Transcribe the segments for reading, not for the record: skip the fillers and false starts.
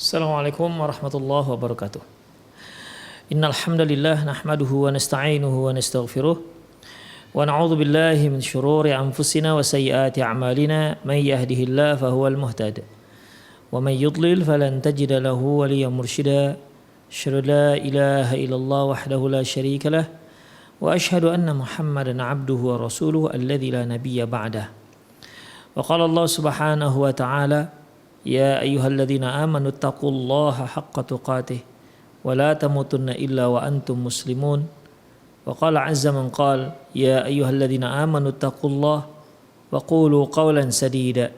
Assalamualaikum warahmatullahi wabarakatuh. Innal hamdalillah nahmaduhu wa nasta'inuhu wa nastaghfiruh wa na'udzu billahi min shururi anfusina wa sayyiati a'malina may yahdihillahu fahuwal muhtadi wa may yudlil falan tajida lahu waliyyan mursyida. Asyhadu la ilaha illallah wahdahu la syarika lah wa asyhadu anna Muhammadan 'abduhu wa rasuluhu alladzi la nabiyya ba'dah. Wa qala Allah subhanahu wa ta'ala Ya ayyuhalladzina amanu taqullaha haqqa tuqatih wa la tamutunna illa wa antum muslimun. Wa qala azza man qala ya ayyuhalladzina amanu taqullaha wa qulu qawlan sadida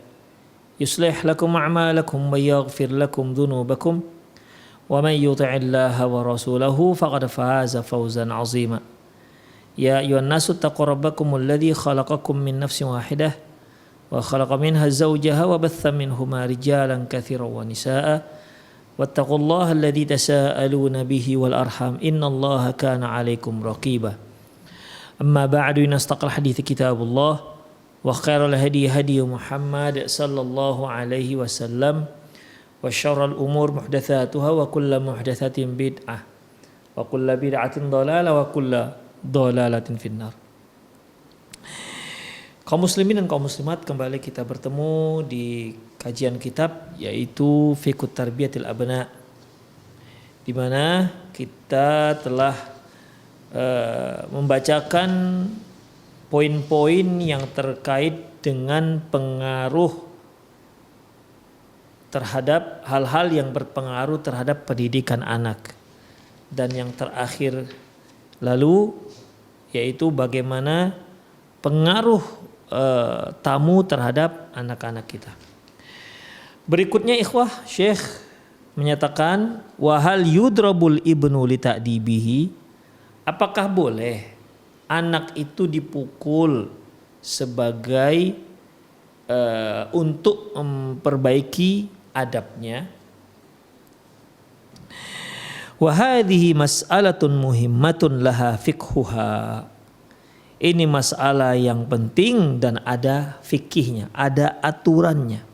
yuslih lakum a'malakum wa yaghfir lakum dhunubakum wa man yuti'illaha wa rasulahu faqad faza fawzan 'azima. Ya ayyuhan nasu taqu rabbakumul ladzi khalaqakum min nafsin wahidah wa khalaqa minha zawjaha wa batha minhuma rijalan katsiran wa nisaa wattaqullaha alladzi tasaaluna bihi wal arham innallaha kana 'alaikum raqiba. Amma ba'du, inastaqal hadithi kitabullah wa khairal hadi hadi Muhammad sallallahu alaihi wasallam wa syarrul umur muhdatsatuha wa kullu muhdatsatin bid'ah wa kullu bid'atin dhalalah wa kullu dhalalatin finnar. Kaum muslimin dan kaum muslimat, kembali kita bertemu di kajian kitab yaitu Fiqhut Tarbiyatil Abna, di mana kita telah membacakan poin-poin yang terkait dengan pengaruh terhadap hal-hal yang berpengaruh terhadap pendidikan anak, dan yang terakhir lalu yaitu bagaimana pengaruh tamu terhadap anak-anak kita. Berikutnya ikhwah, Syekh menyatakan wahal yudrabul ibnu li ta'dibihi, apakah boleh anak itu dipukul sebagai untuk memperbaiki adabnya. Wa hadhihi mas'alatun muhimmatun laha fiqhuha. Ini masalah yang penting dan ada fikihnya, ada aturannya.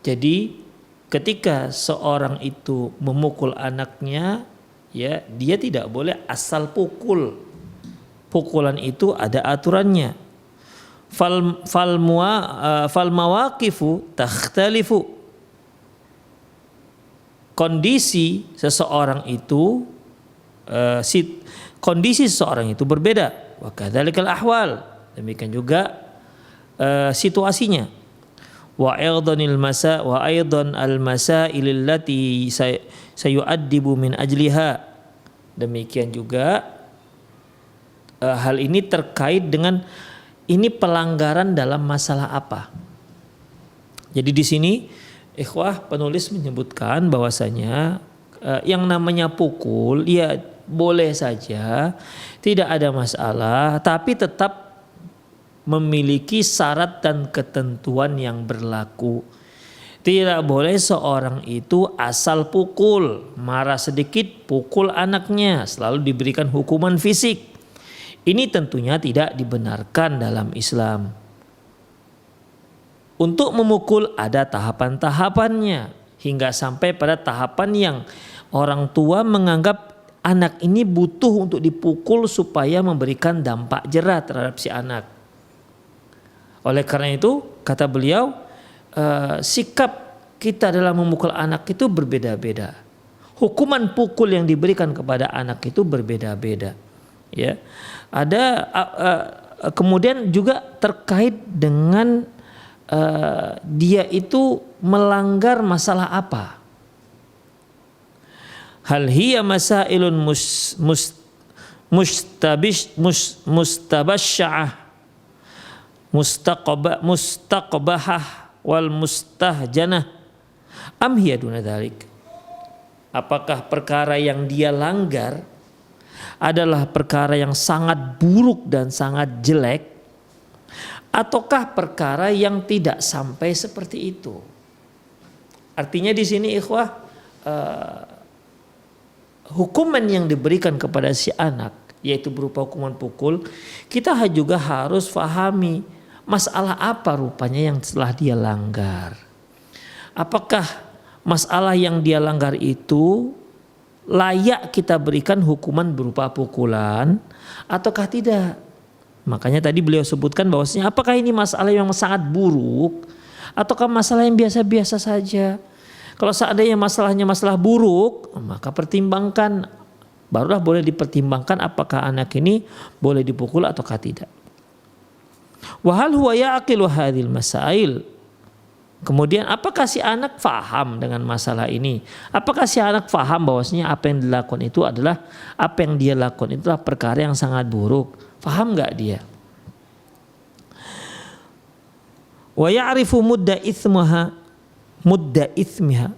Jadi ketika seorang itu memukul anaknya, ya dia tidak boleh asal pukul. Pukulan itu ada aturannya. Fal mawaqifu takhtalifu. Kondisi seseorang itu kondisi seseorang itu berbeda. Wa kadzalikal ahwal, demikian juga situasinya. Wa aidan al masail allati sayu'addibu min ajliha. Demikian juga hal ini terkait dengan ini pelanggaran dalam masalah apa. Jadi di sini ikhwah penulis menyebutkan bahwasanya yang namanya pukul ya boleh saja, tidak ada masalah, tapi tetap memiliki syarat dan ketentuan yang berlaku. Tidak boleh seorang itu asal pukul, marah sedikit pukul anaknya, selalu diberikan hukuman fisik. Ini tentunya tidak dibenarkan dalam Islam. Untuk memukul ada tahapan-tahapannya, hingga sampai pada tahapan yang orang tua menganggap anak ini butuh untuk dipukul supaya memberikan dampak jera terhadap si anak. Oleh karena itu kata beliau, sikap kita dalam memukul anak itu berbeda-beda. Hukuman pukul yang diberikan kepada anak itu berbeda-beda. Ya, ada kemudian juga terkait dengan dia itu melanggar masalah apa. Hal hiya masailun mustabashsha'ah mustaqbahah wal mustahjanah am hiya duna dzalik. Apakah perkara yang dia langgar adalah perkara yang sangat buruk dan sangat jelek, ataukah perkara yang tidak sampai seperti itu? Artinya di sini ikhwah, hukuman yang diberikan kepada si anak yaitu berupa hukuman pukul, kita juga harus fahami masalah apa rupanya yang telah dia langgar. Apakah masalah yang dia langgar itu layak kita berikan hukuman berupa pukulan ataukah tidak. Makanya tadi beliau sebutkan bahwasanya apakah ini masalah yang sangat buruk ataukah masalah yang biasa-biasa saja. Kalau seandainya masalahnya masalah buruk, maka pertimbangkan, barulah boleh dipertimbangkan apakah anak ini boleh dipukul ataukah tidak. Wa hal huwa yaqilu hadhil masail. Kemudian apakah si anak faham dengan masalah ini? Apakah si anak faham bahwasanya apa yang dilakukan itu adalah apa yang dia lakukan itulah perkara yang sangat buruk? Faham enggak dia? Wa ya'rifu mudda itsmiha.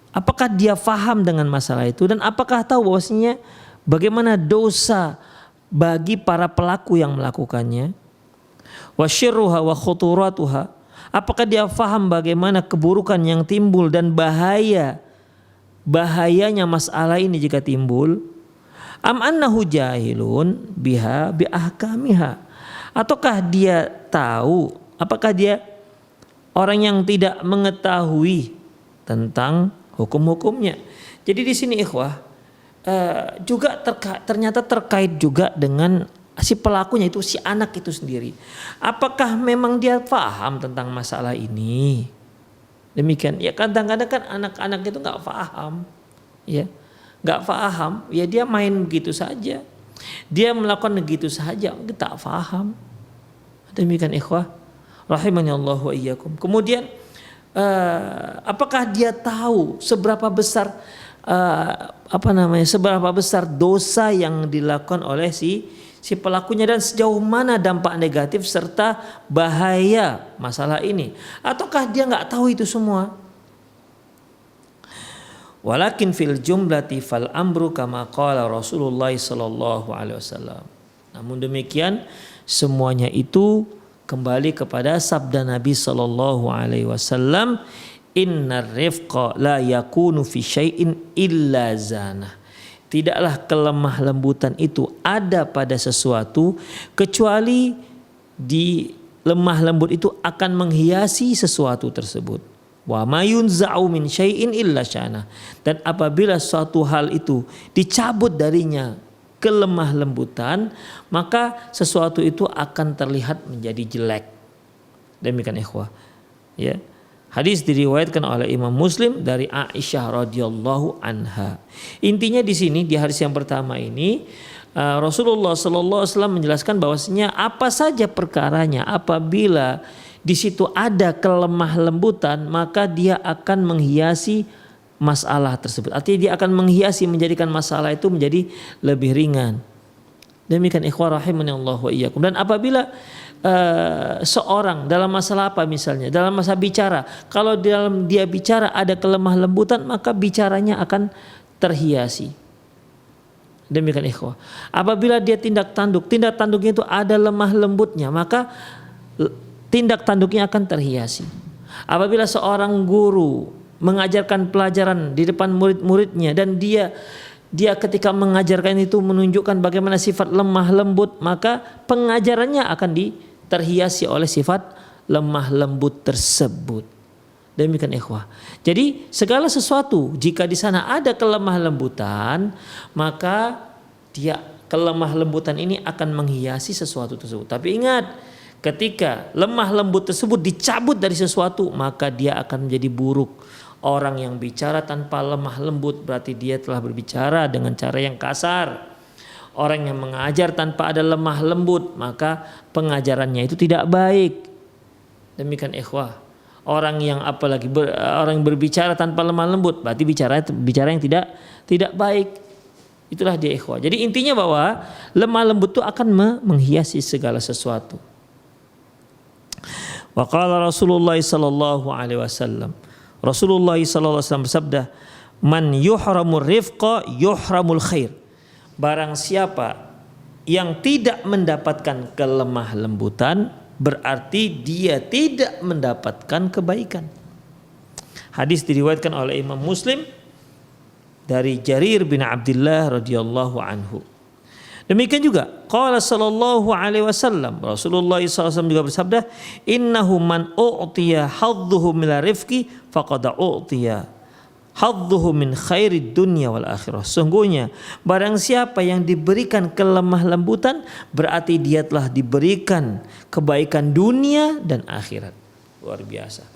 Apakah dia faham dengan masalah itu dan apakah tahu bahwasanya bagaimana dosa bagi para pelaku yang melakukannya? Wa syirruha wa khuturatuha. Apakah dia faham bagaimana keburukan yang timbul dan bahayanya masalah ini jika timbul? Am annahu jahilun biha bi ahkamiha. Ataukah dia tahu, apakah dia orang yang tidak mengetahui tentang hukum-hukumnya? Jadi di sini ikhwah juga ternyata terkait juga dengan si pelakunya itu, si anak itu sendiri. Apakah memang dia paham tentang masalah ini? Demikian. Ya kadang-kadang kan anak-anak itu nggak paham, ya nggak paham. Ya dia main begitu saja, dia melakukan begitu saja, kita paham. Demikian ikhwah, rahimani Allah wa iyyakum. Kemudian apakah dia tahu seberapa besar seberapa besar dosa yang dilakukan oleh si pelakunya dan sejauh mana dampak negatif serta bahaya masalah ini? Ataukah dia nggak tahu itu semua? Walakin fil jumlati fal amru kama qala Rasulullah sallallahu alaihi wasallam. Namun demikian semuanya itu kembali kepada sabda Nabi sallallahu alaihi wasallam, innar rifqa la yakunu fi syai'in illa zanah. Tidaklah kelemah lembutan itu ada pada sesuatu kecuali di lemah lembut itu akan menghiasi sesuatu tersebut. Wa mayunza'u min syai'in illa syana. Dan apabila suatu hal itu dicabut darinya kelemah lembutan, maka sesuatu itu akan terlihat menjadi jelek. Demikian ikhwah. Ya. Hadis diriwayatkan oleh Imam Muslim dari Aisyah radhiyallahu anha. Intinya di sini di hadis yang pertama ini Rasulullah sallallahu alaihi wasallam menjelaskan bahwasanya apa saja perkaranya apabila di situ ada kelemah lembutan maka dia akan menghiasi masalah tersebut. Artinya dia akan menghiasi menjadikan masalah itu menjadi lebih ringan. Demikian ikhwah rahimani Allah wa iyyakum. Dan apabila seorang dalam masalah apa misalnya dalam masalah bicara, kalau dalam dia bicara ada kelemah lembutan maka bicaranya akan terhiasi. Demikian ikhwah. Apabila dia tindak tanduknya itu ada lemah lembutnya maka tindak tanduknya akan terhiasi. Apabila seorang guru mengajarkan pelajaran di depan murid-muridnya dan dia ketika mengajarkan itu menunjukkan bagaimana sifat lemah lembut, maka pengajarannya akan terhiasi oleh sifat lemah lembut tersebut. Demikian ikhwah. Jadi segala sesuatu jika di sana ada kelemah lembutan, maka kelemah lembutan ini akan menghiasi sesuatu tersebut. Tapi ingat, ketika lemah lembut tersebut dicabut dari sesuatu, maka dia akan menjadi buruk. Orang yang bicara tanpa lemah lembut berarti dia telah berbicara dengan cara yang kasar. Orang yang mengajar tanpa ada lemah lembut maka pengajarannya itu tidak baik. Demikian ikhwah. Orang yang orang yang berbicara tanpa lemah lembut berarti bicara yang tidak baik. Itulah dia ikhwah. Jadi intinya bahwa lemah lembut itu akan menghiasi segala sesuatu. Wa qala Rasulullah sallallahu alaihi wasallam. Rasulullah sallallahu alaihi wasallam bersabda, "Man yuhramur rifqa yuhramul khair." Barang siapa yang tidak mendapatkan kelemah lembutan, berarti dia tidak mendapatkan kebaikan. Hadis diriwayatkan oleh Imam Muslim dari Jarir bin Abdullah radhiyallahu anhu. Demikian juga qala sallallahu alaihi wasallam, Rasulullah SAW juga bersabda, "Innahu man u'tiya hadduhu min rifqi faqad u'tiya hadduhu min khairid dunya wal akhirah. Sungguhnya barang siapa yang diberikan kelemah lembutan, berarti dia telah diberikan kebaikan dunia dan akhirat. Luar biasa.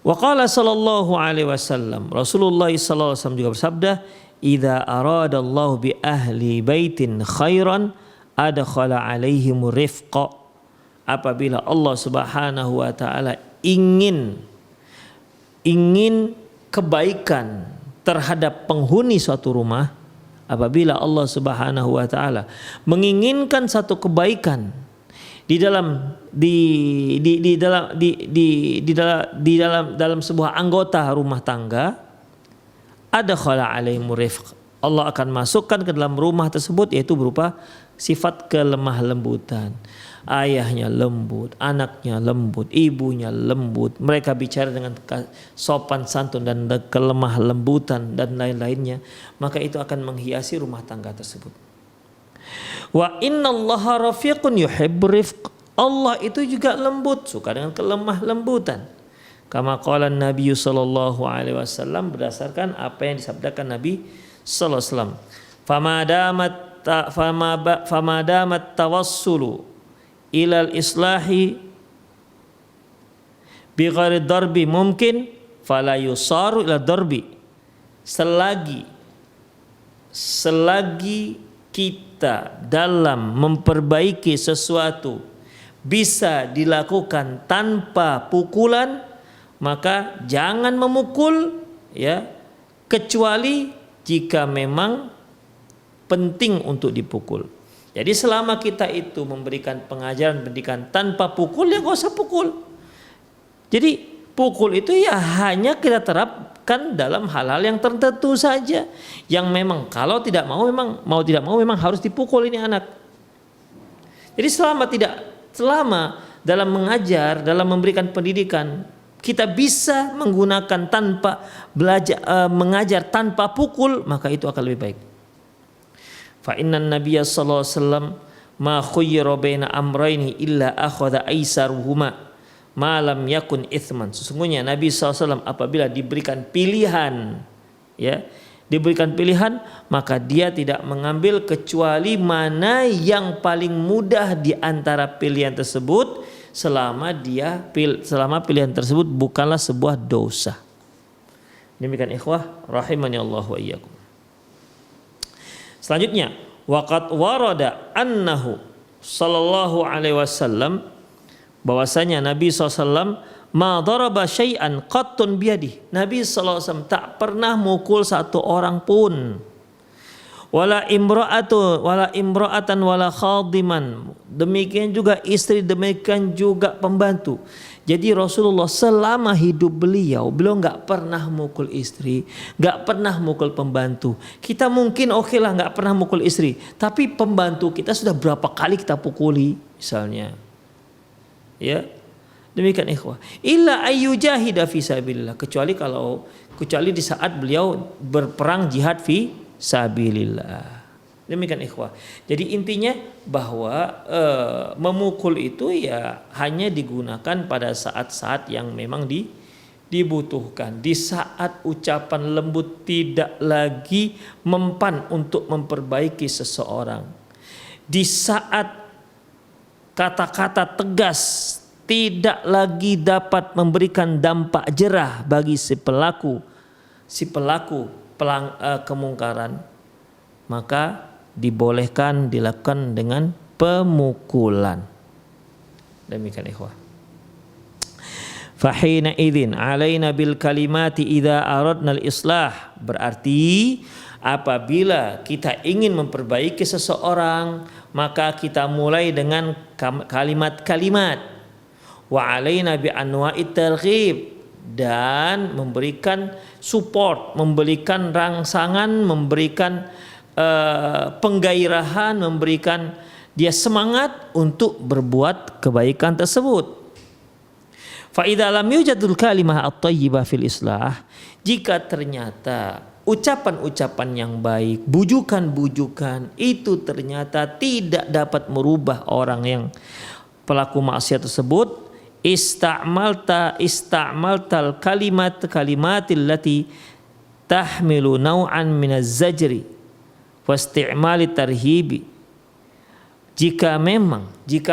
Wa qala sallallahu alaihi wasallam, Rasulullah sallallahu alaihi wasallam juga bersabda, idza aradallahu bi ahli baitin khairan adkhala alaihim rifqa. Apabila Allah Subhanahu wa taala ingin kebaikan terhadap penghuni suatu rumah, apabila Allah Subhanahu wa taala menginginkan satu kebaikan di dalam sebuah anggota rumah tangga, adkhala alaihim rifq. Allah akan masukkan ke dalam rumah tersebut, yaitu berupa sifat kelemah lembutan. Ayahnya lembut, anaknya lembut, ibunya lembut. Mereka bicara dengan sopan santun dan kelemah lembutan dan lain-lainnya. Maka itu akan menghiasi rumah tangga tersebut. Wa innallaha rafiqun yuhibbur rifq. Allah itu juga lembut, suka dengan kelemah lembutan. Kama qala Nabi sallallahu alaihi wasallam, berdasarkan apa yang disabdakan Nabi sallallahu alaihi wasallam. Fama damat tawassulu ilal islahi bi ghairi darbi mungkin fala yusaru ila darbi. Selagi kita dalam memperbaiki sesuatu bisa dilakukan tanpa pukulan, maka jangan memukul, ya, kecuali jika memang penting untuk dipukul. Jadi selama kita itu memberikan pengajaran pendidikan tanpa pukul, ya gak usah pukul. Jadi pukul itu ya hanya kita terapkan dalam hal-hal yang tertentu saja, yang memang kalau tidak mau memang harus dipukul ini anak. Jadi selama dalam mengajar, dalam memberikan pendidikan, kita bisa menggunakan mengajar tanpa pukul, maka itu akan lebih baik. Fa innan nabiyya sallallahu alaihi wasallam ma khuyyira baina amrayni illa akhadha aisaruhuma ma lam yakun ithman. Sesungguhnya Nabi SAW apabila diberikan pilihan, ya, maka dia tidak mengambil kecuali mana yang paling mudah di antara pilihan tersebut, selama pilihan tersebut bukanlah sebuah dosa. Demikian ikhwah rahimani Allah wa iyyakum. Selanjutnya, waqad warada annahu sallallahu alaihi wasallam, bahwasanya Nabi SAW ma daraba syai'an qattun biyadi. Nabi SAW tak pernah mukul satu orang pun. Wala imra'atan wala khadiman. Demikian juga istri, demikian juga pembantu. Jadi Rasulullah selama hidup beliau nggak pernah mukul istri, nggak pernah mukul pembantu. Kita mungkin oke lah nggak pernah mukul istri, tapi pembantu kita sudah berapa kali kita pukuli misalnya. Ya, demikian ikhwah. Illa ayyujahida fi sabilillah, kecuali di saat beliau berperang jihad fi sabilillah. Demikian ikhwah. Jadi intinya bahwa memukul itu ya hanya digunakan pada saat-saat yang memang dibutuhkan. Di saat ucapan lembut tidak lagi mempan untuk memperbaiki seseorang. Di saat kata-kata tegas tidak lagi dapat memberikan dampak jerah bagi si pelaku kemungkaran, maka dibolehkan dilakukan dengan pemukulan. Demikian ikhwah. Fahina idzin alaina bil kalimati idza aradna al islah. Berarti apabila kita ingin memperbaiki seseorang, maka kita mulai dengan kalimat-kalimat. Wa alaina bi anwa'it targhib, dan memberikan support, memberikan rangsangan, memberikan penggairahan, memberikan dia semangat untuk berbuat kebaikan tersebut. Fa idza lam yujadul kalimah at-thayyibah fil islah, jika ternyata ucapan-ucapan yang baik, bujukan-bujukan itu ternyata tidak dapat merubah orang yang pelaku maksiat tersebut, ista'maltal kalimatil lati tahmilu naw'an minaz zajri wasti'mali tarhibi. Jika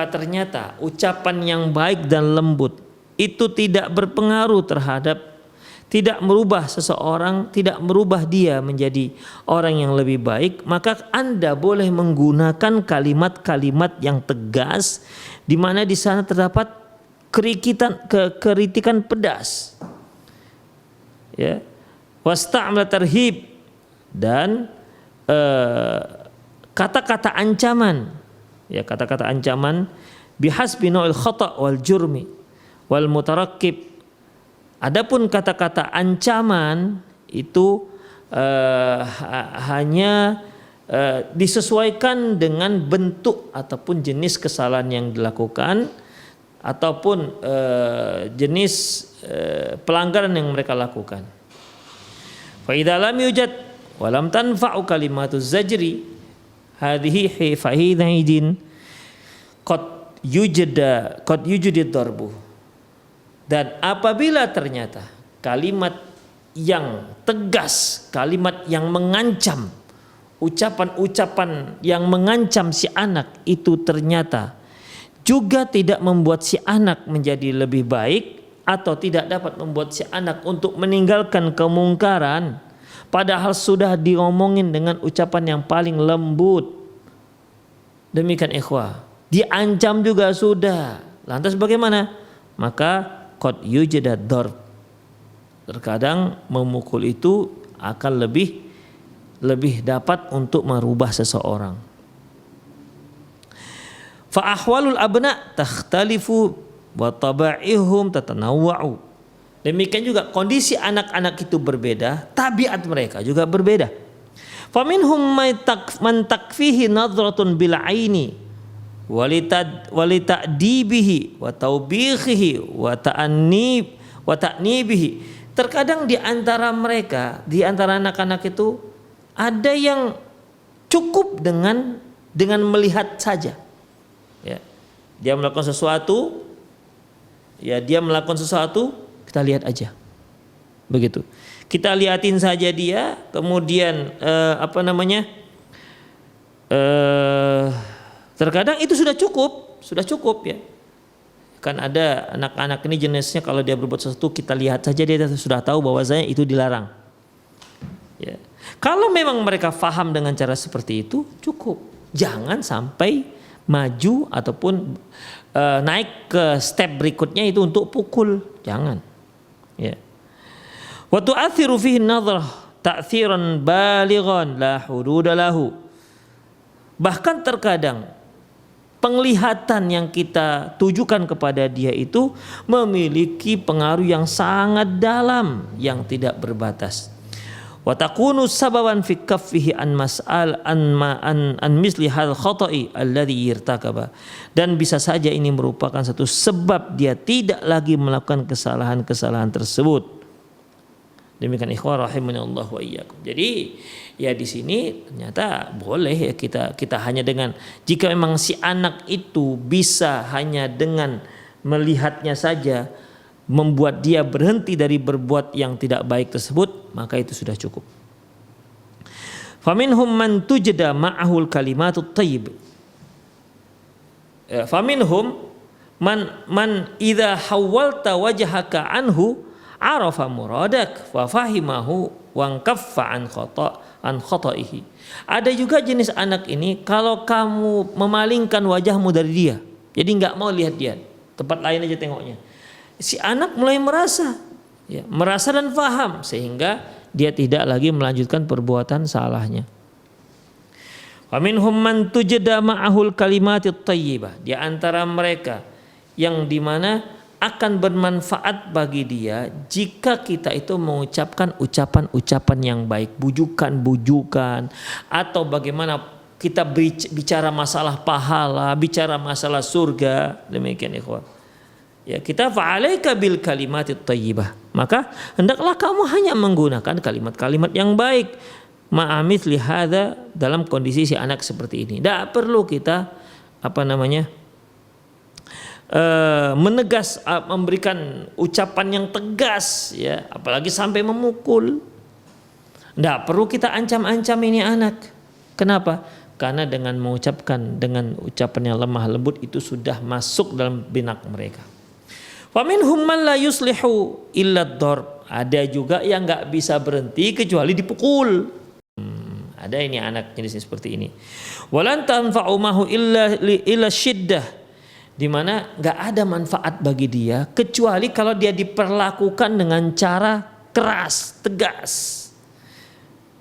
ternyata ucapan yang baik dan lembut itu tidak berpengaruh terhadap, tidak merubah seseorang, tidak merubah dia menjadi orang yang lebih baik, maka Anda boleh menggunakan kalimat-kalimat yang tegas di mana di sana terdapat kritikan pedas. Ya. Wasta'mal tarhib, dan kata-kata ancaman. Ya, kata-kata ancaman bihasbi nau'il khata' wal jurmi wal mutarakkib. Adapun kata-kata ancaman itu hanya disesuaikan dengan bentuk ataupun jenis kesalahan yang dilakukan ataupun jenis pelanggaran yang mereka lakukan. Fa idza lam yujad wa lam tanfa'u kalimatuz zajri hadhihi fa hidin qad yujid darbu. Dan apabila ternyata kalimat yang tegas, kalimat yang mengancam, ucapan-ucapan yang mengancam si anak itu ternyata juga tidak membuat si anak menjadi lebih baik atau tidak dapat membuat si anak untuk meninggalkan kemungkaran, padahal sudah diomongin dengan ucapan yang paling lembut. Demikian ikhwah, diancam juga sudah. Lantas bagaimana? Maka qad yujad darb. Terkadang memukul itu akan lebih dapat untuk merubah seseorang. Fa ahwalul abna takhtalifu wa taba'ihum tatanawwa'u. Demikian juga kondisi anak-anak itu berbeda, tabiat mereka juga berbeda. Fa minhum man takfihi nadratun bil aini walita'dibihi wa taubihihi wa ta'nibihi. Terkadang di antara mereka, di antara anak-anak itu ada yang cukup dengan melihat saja. Ya. Dia melakukan sesuatu, kita lihat aja. Begitu. Kita liatin saja dia, kemudian terkadang itu sudah cukup ya. Kan ada anak-anak ini jenisnya kalau dia berbuat sesuatu kita lihat saja dia sudah tahu bahwasanya itu dilarang. Ya. Kalau memang mereka faham dengan cara seperti itu cukup. Jangan sampai maju ataupun naik ke step berikutnya itu untuk pukul. Jangan. Ya. Wa tu'athiru fihi an-nadhrah ta'thiran balighan la hududa lahu. Bahkan terkadang penglihatan yang kita tujukan kepada dia itu memiliki pengaruh yang sangat dalam yang tidak berbatas. Wa takunu sababan fi kaffihi an misli hal khata'i alladhi irtakaba. Dan bisa saja ini merupakan satu sebab dia tidak lagi melakukan kesalahan-kesalahan tersebut. Demikian ikhwah rahimani Allah wa iyyakum. Jadi ya di sini ternyata boleh ya kita hanya dengan, jika memang si anak itu bisa hanya dengan melihatnya saja membuat dia berhenti dari berbuat yang tidak baik tersebut, maka itu sudah cukup. Faminhum man tujda ma'ahul kalimatut thayyib. Faminhum man idza hawalta wajhaka anhu arafa muradak wa fahimahu wa kaffa an khata'ihi. Ada juga jenis anak ini, kalau kamu memalingkan wajahmu dari dia, jadi enggak mau lihat dia, tempat lain aja tengoknya, si anak mulai merasa dan faham sehingga dia tidak lagi melanjutkan perbuatan salahnya. Wa minhum man tujda ma'ahul kalimatit thayyibah. Di antara mereka yang dimana akan bermanfaat bagi dia jika kita itu mengucapkan ucapan-ucapan yang baik, bujukan-bujukan, atau bagaimana kita bicara masalah pahala, bicara masalah surga. Demikian ikhwan. Ya, kita fa'alaika bil kalimatit thayyibah. Maka hendaklah kamu hanya menggunakan kalimat-kalimat yang baik. Ma'amithli hadza, dalam kondisi si anak seperti ini. Tidak perlu kita menegas, memberikan ucapan yang tegas, ya, apalagi sampai memukul. Tidak perlu kita ancam-ancam ini anak. Kenapa? Karena dengan mengucapkan dengan ucapan yang lemah lembut itu sudah masuk dalam benak mereka. Faminhum man la yuslihu illa ad-darb. Ada juga yang nggak bisa berhenti kecuali dipukul. Ada ini anak jenisnya seperti ini. Walan tanfa'u mahu illa syiddah, di mana nggak ada manfaat bagi dia kecuali kalau dia diperlakukan dengan cara keras, tegas.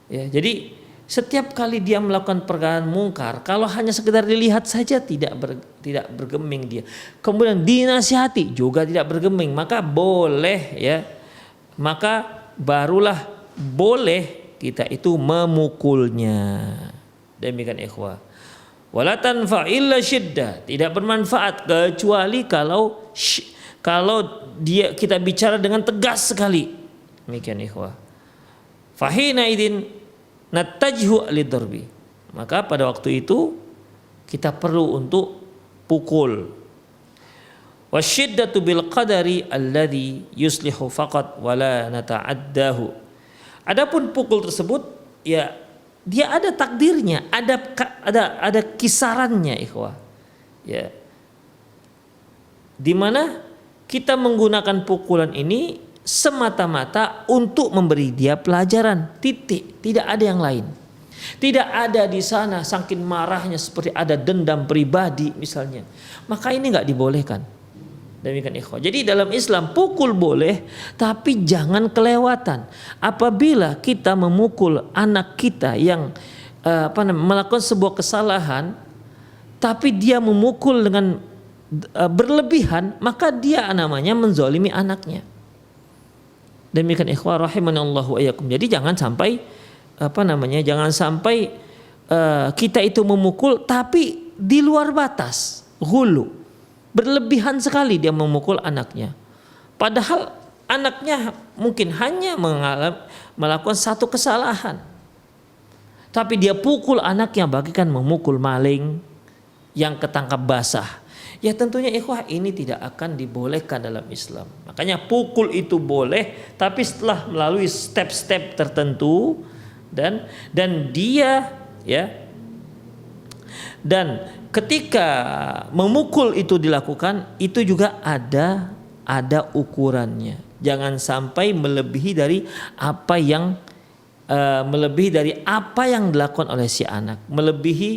Ya, jadi setiap kali dia melakukan perkara mungkar, kalau hanya sekedar dilihat saja tidak bergeming dia. Kemudian dinasihati juga tidak bergeming, maka boleh, ya. Maka barulah boleh kita itu memukulnya. Demikian ikhwah. Wala tanfa illa syiddah, tidak bermanfaat kecuali kalau kita bicara dengan tegas sekali. Demikian ikhwah. Fahina idin natajhu lidarbi, maka pada waktu itu kita perlu untuk pukul. Wasyiddatu bil qadari alladhi yuslihu faqat wala nata'addahu. Adapun pukul tersebut, ya, dia ada takdirnya, ada kisarannya ikhwah, ya, di mana kita menggunakan pukulan ini semata-mata untuk memberi dia pelajaran, titik, tidak ada yang lain. Tidak ada di sana saking marahnya seperti ada dendam pribadi misalnya, maka ini nggak dibolehkan. Demikian ikhwah. Jadi dalam Islam pukul boleh, tapi jangan kelewatan. Apabila kita memukul anak kita yang melakukan sebuah kesalahan, tapi dia memukul dengan berlebihan, maka dia namanya menzalimi anaknya. Demikian ikhwah rahimanallahu wa iyyakum. Jadi jangan sampai jangan sampai kita itu memukul tapi di luar batas, ghulu. Berlebihan sekali dia memukul anaknya. Padahal anaknya mungkin hanya melakukan satu kesalahan. Tapi dia pukul anaknya bagaikan memukul maling yang ketangkap basah. Ya tentunya ikhwah ini tidak akan dibolehkan dalam Islam. Makanya pukul itu boleh, tapi setelah melalui step-step tertentu dan dia, ya, dan ketika memukul itu dilakukan itu juga ada ukurannya. Jangan sampai melebihi dari apa yang dilakukan oleh si anak, melebihi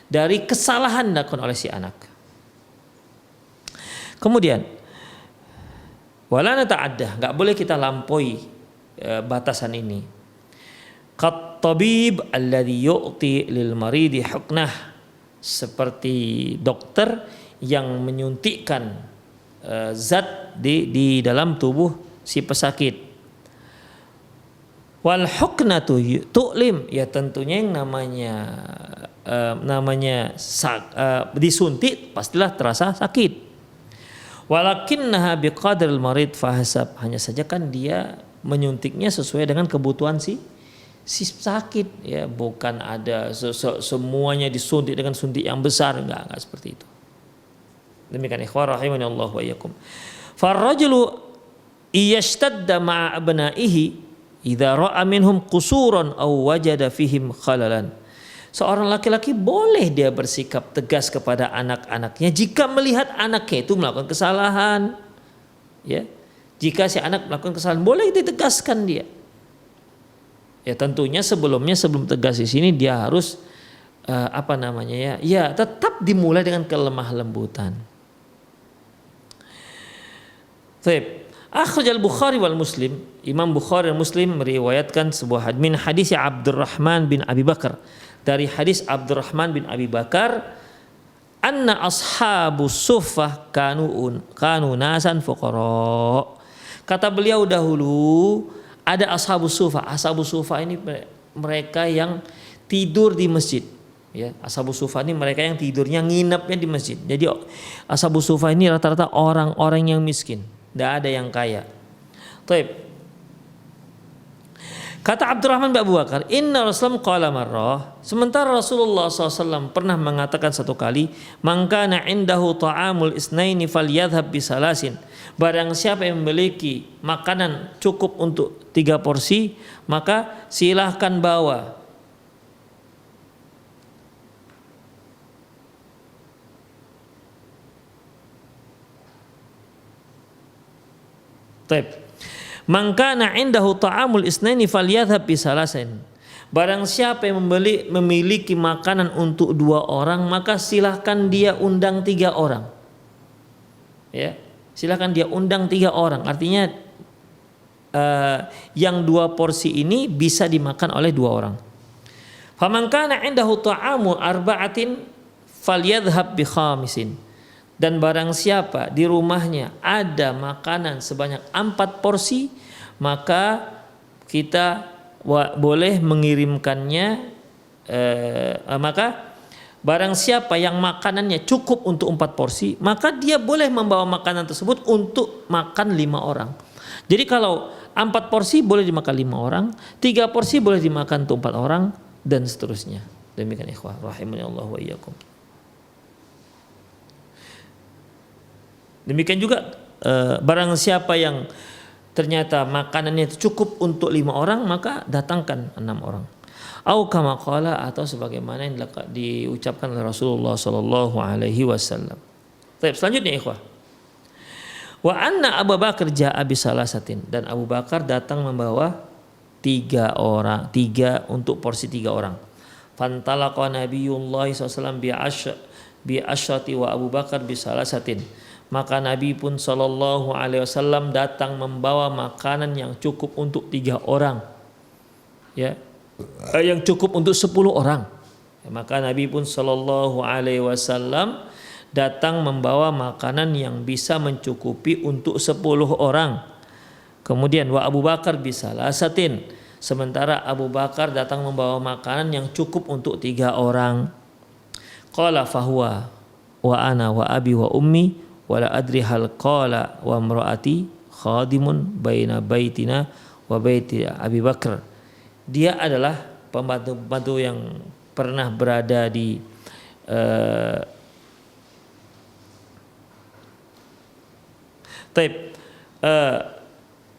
dari kesalahan dilakukan oleh si anak. Kemudian wala nata'addah, enggak boleh kita lampaui batasan ini. Qat tabib alladhi yu'ti lil maridi huknah, seperti dokter yang menyuntikkan zat di dalam tubuh si pesakit. Wal huknatu tu'lim, ya tentunya yang namanya disuntik pastilah terasa sakit. Walakinnaha biqadril marid fahasab, hanya saja kan dia menyuntiknya sesuai dengan kebutuhan si sakit, ya, bukan ada semuanya disuntik dengan suntik yang besar, enggak seperti itu. Demikian ikhwah rahimanallahu wa iyyakum. Farrajulu iyashtadda ma'a abnaihi idza ra'a minhum qusuran aw wajada fihim khalalan. Seorang laki-laki boleh dia bersikap tegas kepada anak-anaknya jika melihat anaknya itu melakukan kesalahan. Ya, jika si anak melakukan kesalahan boleh ditegaskan dia. Ya tentunya sebelum tegas di sini dia harus ya tetap dimulai dengan kelemah lembutan. Baik. Akhrajal Bukhari wal Muslim, Imam Bukhari dan Muslim meriwayatkan sebuah hadis Abdurrahman bin Abi Bakar, dari hadis Abdurrahman bin Abi Bakar, anna ashabus suffah kanu nasan fuqara. Kata beliau dahulu ada ashabus suffah. Ashabus suffah ini mereka yang tidur di masjid. Ya, ashabus suffah ini mereka yang tidurnya nginapnya di masjid. Jadi ashabus suffah ini rata-rata orang-orang yang miskin, tidak ada yang kaya. Taib. Kata Abdurrahman bin Abu Bakar, Inna Rasulullah qala marrah. Sementara Rasulullah SAW pernah mengatakan satu kali, Man kana indahu ta'amul isnaini falyadhhab bisalasin. Barang siapa yang memiliki makanan cukup untuk 3 porsi, maka silahkan bawa. Taib. Man kana indahu ta'amul isnaini falyadhhab bisalasin. Barang siapa yang memiliki makanan untuk 2 orang, maka silahkan dia undang 3 orang. Ya, silahkan dia undang 3 orang. Artinya yang 2 porsi ini bisa dimakan oleh 2 orang. Faman kana indahu ta'amu arba'atin falyadhhab bi khamisin. Dan barang siapa di rumahnya ada makanan sebanyak 4 porsi, maka kita boleh mengirimkannya. Maka barang siapa yang makanannya cukup untuk 4 porsi, maka dia boleh membawa makanan tersebut untuk makan 5 orang. Jadi kalau 4 porsi boleh dimakan 5 orang, 3 porsi boleh dimakan untuk 4 orang, dan seterusnya. Demikian ikhwah rahimani Allah wa iyyakum. Demikian juga barang siapa yang ternyata makanannya itu cukup untuk 5 orang, maka datangkan 6 orang. Au kama qala, atau sebagaimana yang diucapkan oleh Rasulullah sallallahu alaihi wasallam. Baik, selanjutnya ikhwah. Wa anna Abu Bakar jaa bi salasatin, dan Abu Bakar datang membawa 3 orang, 3 untuk porsi 3 orang. Fantalaqa Nabiyullah sallallahu alaihi wasallam bi asyati wa Abu Bakar bi salasatin. Maka Nabi pun sallallahu alaihi wasallam datang membawa makanan yang cukup untuk 3 orang. Ya. Yang cukup untuk 10 orang. Maka Nabi pun sallallahu alaihi wasallam datang membawa makanan yang bisa mencukupi untuk 10 orang. Kemudian wa Abu Bakar bisalasatin, sementara Abu Bakar datang membawa makanan yang cukup untuk 3 orang. Qala fahuwa wa ana wa abi wa ummi wala adri hal qala wa imraati khadimun baina baitina wa baiti Abi Bakar. Dia adalah pembantu-pembantu yang pernah berada di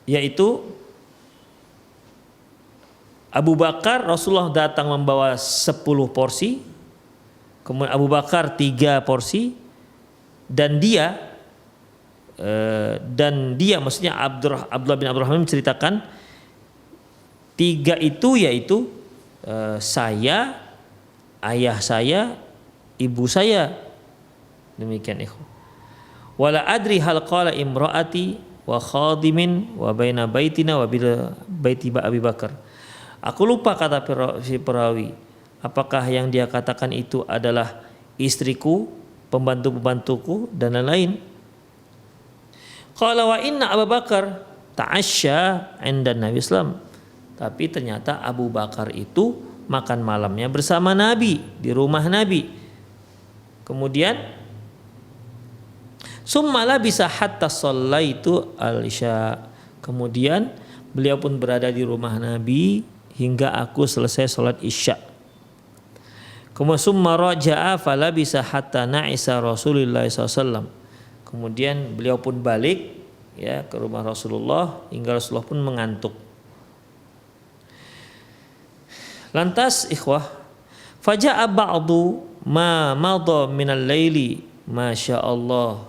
yaitu Abu Bakar. Rasulullah datang membawa 10 porsi, kemudian Abu Bakar 3 porsi, dan dia maksudnya Abdullah bin Abdurrahman menceritakan 3 itu yaitu saya, ayah saya, ibu saya. Demikian ikhwan. Wala adri hal qala imraati wa khadimin wa baina baitina wa baiti Abi Bakar. Aku lupa kata si perawi, apakah yang dia katakan itu adalah istriku, pembantu-pembantuku, dan lain-lain. Qala wa inna Abu Bakar ta'asya 'inda Nabi sallam. Tapi ternyata Abu Bakar itu makan malamnya bersama Nabi di rumah Nabi. Kemudian summala bisa hatta shallaitu al-isya. Kemudian beliau pun berada di rumah Nabi hingga aku selesai salat Isya. Kemudian summa raja'a fala bisa hatta na'isa Rasulullah SAW. Kemudian beliau pun balik ya ke rumah Rasulullah hingga Rasulullah pun mengantuk. Lantas ikhwah, faja'a ba'du ma madha minal laili masyaallah.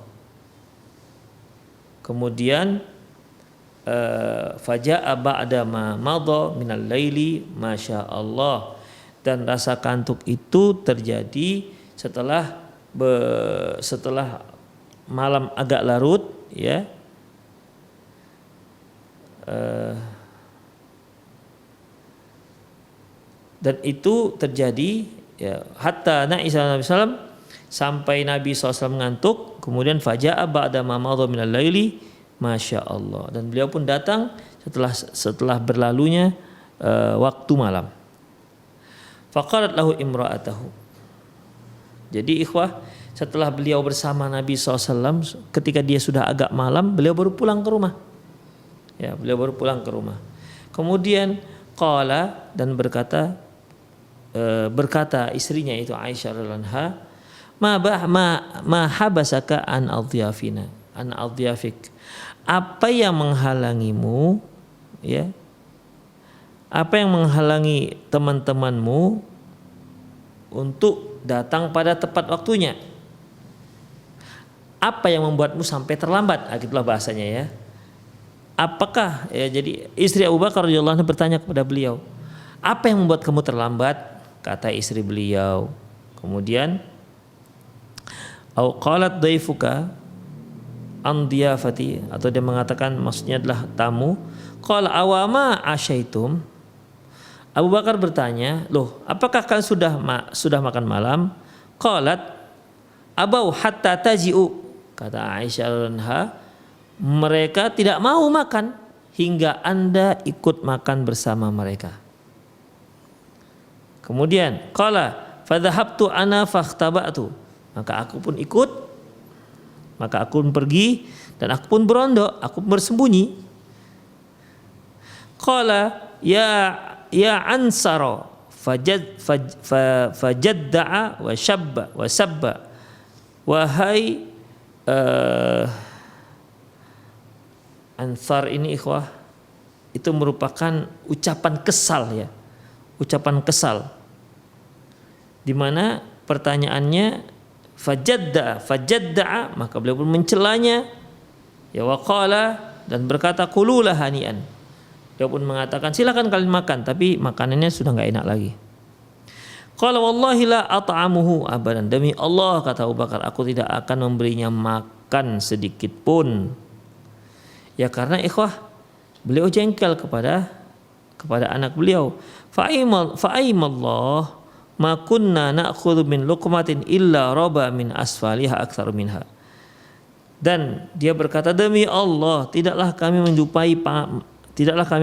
Kemudian faja'a ba'da ma madha minal laili masyaallah. Dan rasa kantuk itu terjadi setelah malam agak larut ya. Dan itu terjadi ya, hatta na'isa Nabi sallam, sampai Nabi SAW mengantuk. Kemudian faja'a ba'da ma madha minal laili masyaallah. Dan beliau pun datang setelah berlalunya waktu malam. Faqalat lahu imra'atahu. Jadi ikhwah, setelah beliau bersama Nabi SAW, ketika dia sudah agak malam, beliau baru pulang ke rumah. Ya, beliau baru pulang ke rumah. Kemudian qala dan berkata istrinya itu Aisyah radhiyallahu anha, ma habasaka an adhyafik, apa yang menghalangimu, ya, apa yang menghalangi teman-temanmu untuk datang pada tepat waktunya, apa yang membuatmu sampai terlambat, gitulah bahasanya ya. Apakah, ya, jadi istri Abu Bakar radhiyallahu anhu bertanya kepada beliau, apa yang membuat kamu terlambat? Kata istri beliau, kemudian au qalat daifuka an diyafati, atau dia mengatakan maksudnya adalah tamu. Qala awama asyaitum. Abu Bakar bertanya, loh, apakah kalian sudah makan malam? Qalat abau hatta taji'u. Kata Aisyah radhiyallahu, mereka tidak mau makan hingga Anda ikut makan bersama mereka. Kemudian qala fadhahabtu ana fakhtaba'tu, maka aku pun ikut, maka aku pun pergi dan aku pun berondok, aku pun bersembunyi. Qala ya ansara fajadda'a wa shabba wa sabba, wahai Ansar ini ikhwah, itu merupakan ucapan kesal, ya, ucapan kesal, di mana pertanyaannya fajadda'a, maka beliau pun mencelanya, ya, waqala, dan berkata qululah hanian, dia pun mengatakan silakan kalian makan, tapi makanannya sudah enggak enak lagi. Qala wallahi la at'amuhu abadan, demi Allah, kata Abu Bakar, aku tidak akan memberinya makan sedikit pun. Ya, karena ikhwah, beliau jengkel kepada anak beliau. Fa'aimallah ma kunna na'khudhu min luqmatin illa raba min asfaliha aktsar minha. Dan dia berkata, demi Allah, tidaklah kami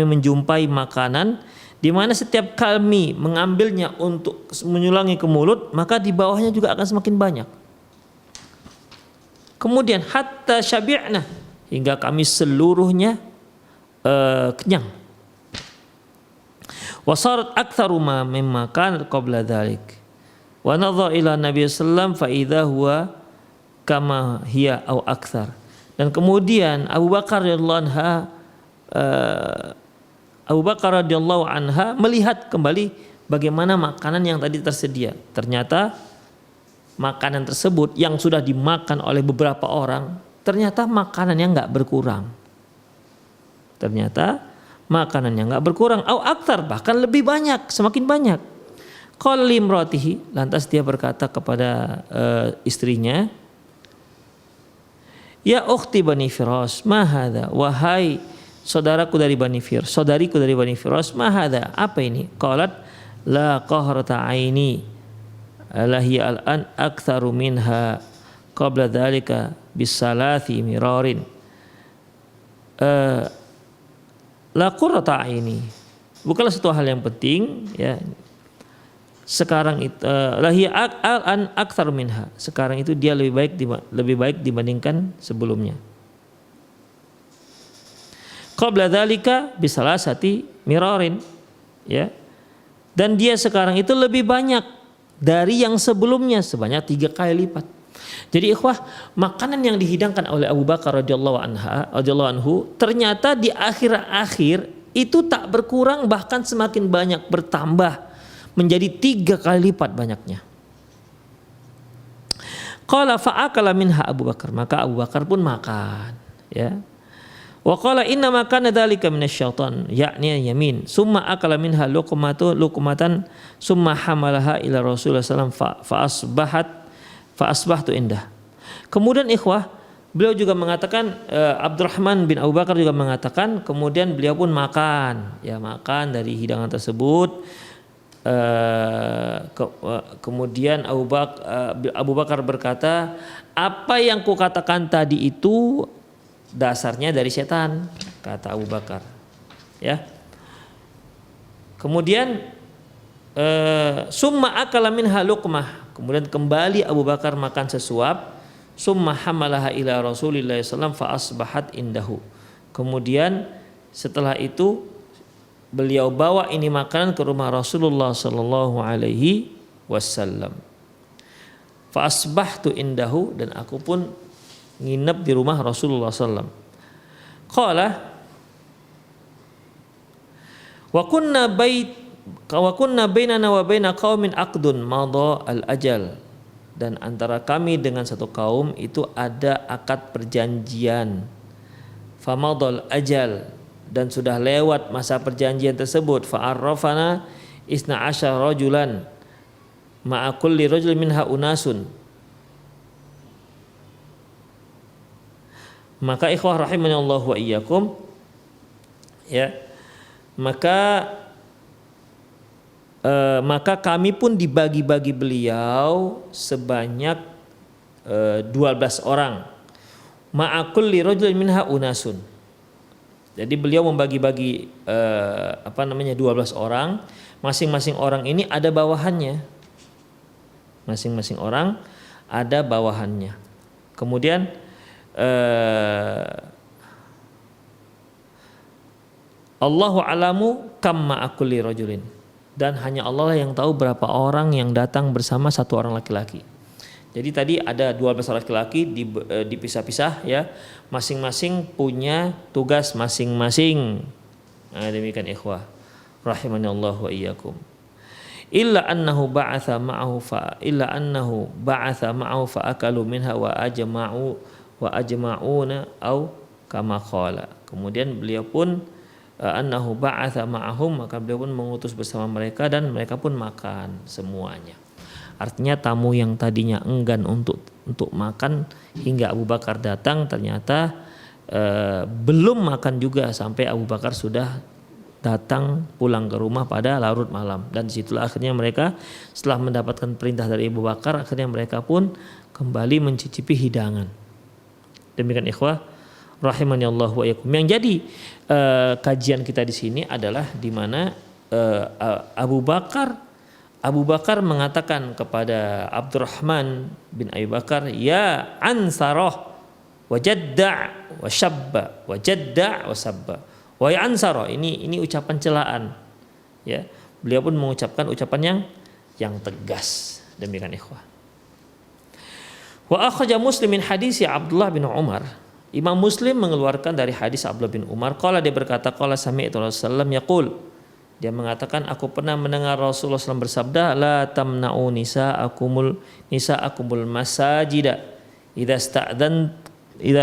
menjumpai makanan di mana setiap kami mengambilnya untuk menyulangi ke mulut, maka di bawahnya juga akan semakin banyak. Kemudian hatta syabi'na, hingga kami seluruhnya kenyang. Wasarat aktsaru ma mimma kanat qabla dzalik. Wa nadhara ila Nabi sallallahu fa idza huwa kama hiya au aktsar. Dan kemudian Abu Bakar radhiyallahu anha melihat kembali bagaimana makanan yang tadi tersedia. Ternyata makanan tersebut yang sudah dimakan oleh beberapa orang, ternyata makanannya enggak berkurang. Ternyata makanannya enggak berkurang, au aktsar, bahkan lebih banyak, semakin banyak. Qala limratihi, lantas dia berkata kepada istrinya, ya ukhti Bani Firas, ma hadza, wahai saudariku dari Bani Firas, ma hadza, apa ini? Qalat la qahrata aini lahi al-an aktsaru minha qabla dzalika bisalathi mirarin. La qurrata aini, bukanlah satu hal yang penting, ya. Sekarang itu lahi al-an aktsar minha, sekarang itu dia lebih baik dibandingkan sebelumnya. Qabla dzalika bisalasati mirarin, ya. Dan dia sekarang itu lebih banyak dari yang sebelumnya sebanyak 3 kali lipat. Jadi ikhwah, makanan yang dihidangkan oleh Abu Bakar radhiyallahu anhu ternyata di akhir-akhir itu tak berkurang, bahkan semakin banyak, bertambah menjadi 3 kali lipat banyaknya. Qala fa'akala minha Abu Bakar, maka Abu Bakar pun makan, ya. Wa qala inna ma kana dzalika minasyaitan, yakni yamin, summa akala minha luqmatan summa hamalaha ila Rasulullah sallallahu alaihi wasallam fa asbahtu indah. Kemudian ikhwah, beliau juga mengatakan, Abdurrahman bin Abu Bakar juga mengatakan, kemudian beliau pun makan, ya, makan dari hidangan tersebut. Kemudian Abu Bakar berkata, apa yang kukatakan tadi itu dasarnya dari setan, kata Abu Bakar, ya. Kemudian summa akala minha luqmah, kemudian kembali Abu Bakar makan sesuap. Summa hamalaha ila Rasulillah sallallahu alaihi wasallam fa asbahat indahu. Kemudian setelah itu beliau bawa ini makanan ke rumah Rasulullah sallallahu alaihi wasallam. Fa asbahtu indahu, dan aku pun nginep di rumah Rasulullah sallam. Qala wa kunna bainana wa baina qaumin aqdun madha al ajal, dan antara kami dengan satu kaum itu ada akad perjanjian. Famadal ajal, dan sudah lewat masa perjanjian tersebut. Fa'arrafana isna asyara rajulan ma'a kulli rajulin minha unasun. Maka ikhwah rahimani Allah wa iyyakum, ya, maka kami pun dibagi-bagi beliau sebanyak 12 orang. Ma'akul li rajulin minha unasun. Jadi beliau membagi-bagi 12 orang, masing-masing orang ini ada bawahannya. Masing-masing orang ada bawahannya. Kemudian Allahu alamu kam ma'akul li rajulin, dan hanya Allah yang tahu berapa orang yang datang bersama satu orang laki-laki. Jadi tadi ada 12 laki-laki dipisah-pisah, ya, masing-masing punya tugas masing-masing. Nah, demikian ikhwah rahimani Allah wa iyyakum. Illa annahu ba'atha ma'ahu fa akalu minha wa ajma'una au kama qala. Kemudian beliau pun annahu ba'atha ma'ahum, maka beliau pun mengutus bersama mereka dan mereka pun makan semuanya. Artinya tamu yang tadinya enggan untuk makan hingga Abu Bakar datang, ternyata belum makan juga sampai Abu Bakar sudah datang pulang ke rumah pada larut malam. Dan disitulah akhirnya mereka setelah mendapatkan perintah dari Abu Bakar, akhirnya mereka pun kembali mencicipi hidangan. Demikian ikhwah rahimani Allah wa iyyakum. Yang jadi kajian kita di sini adalah di mana Abu Bakar mengatakan kepada Abdurrahman bin Abi Bakar, ya ansarah wa jadda' wa syabba wa jadda' wa sabba. Wa ya ansarah, ini ucapan celaan, ya. Beliau pun mengucapkan ucapan yang tegas. Demikian ikhwah. Wa akhraja Muslim min hadis Abdullah bin Umar. Imam Muslim mengeluarkan dari hadis Abdullah bin Umar, qala, dia berkata, qala sami'tu Rasulullah yaqul, dia mengatakan, aku pernah mendengar Rasulullah SAW bersabda, la tamna'u nisa'akumul masajida idza